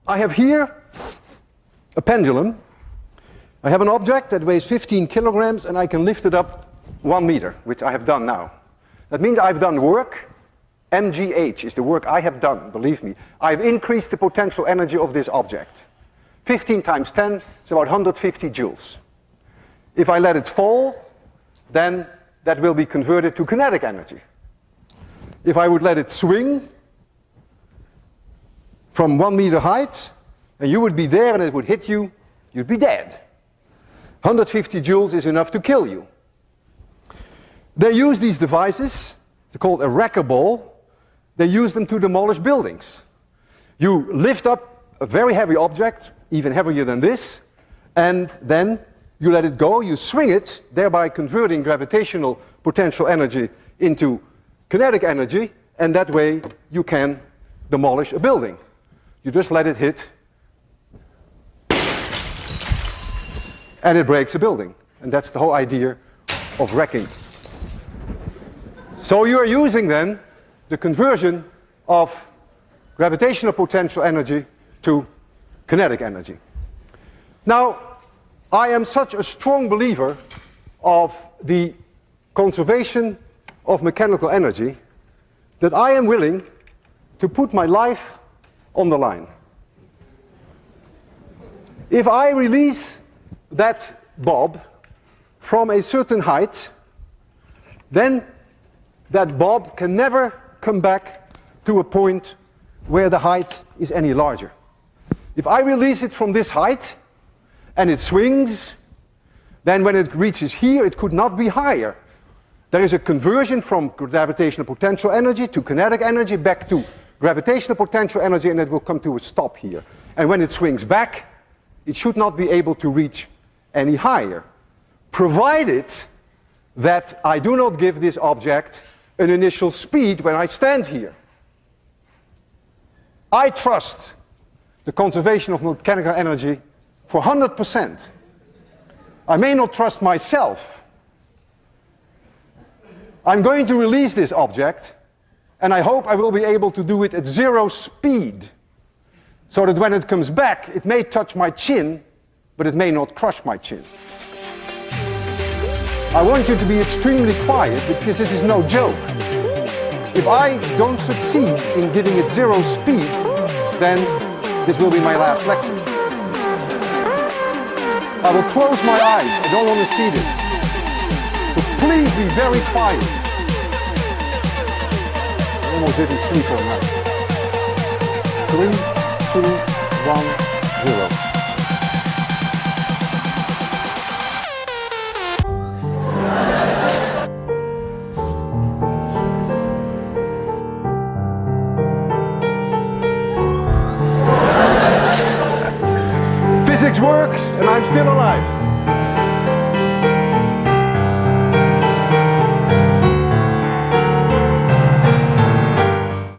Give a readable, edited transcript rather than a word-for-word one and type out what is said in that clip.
I have here a pendulum. I have an object that weighs 15 kilograms and I can lift it up 1 meter, which I have done now. That means I've done work. mgh is the work I have done, believe me. I've increased the potential energy of this object. 15 times 10 is about 150 joules. If I let it fall, then that will be converted to kinetic energy. If I would let it swing from 1 meter height, and you would be there and it would hit you, you'd be dead. 150 joules is enough to kill you. They use these devices, they're called a wrecker ball. They use them to demolish buildings. You lift up a very heavy object, even heavier than this, and then you let it go, you swing it, thereby converting gravitational potential energy into kinetic energy, and that way you can demolish a building. You just let it hit, and it breaks a building. And that's the whole idea of wrecking. So you are using then the conversion of gravitational potential energy to kinetic energy. Now, I am such a strong believer of the conservation of mechanical energy that I am willing to put my life on the line. If I release that bob from a certain height, then that bob can never come back to a point where the height is any larger. If I release it from this height and it swings, then when it reaches here it could not be higher. There is a conversion from gravitational potential energy to kinetic energy back to gravitational potential energy, and it will come to a stop here. And when it swings back, it should not be able to reach any higher, provided that I do not give this object an initial speed when I stand here. I trust the conservation of mechanical energy for 100%. I may not trust myself. I'm going to release this object, and I hope I will be able to do it at 0 speed, so that when it comes back, it may touch my chin, but it may not crush my chin. I want you to be extremely quiet, because this is no joke. If I don't succeed in giving it 0 speed, then this will be my last lecture. I will close my eyes. I don't want to see this. So please be very quiet. I almost didn't sleep all night. 3, 2, 1, 0. Physics works, and I'm still alive.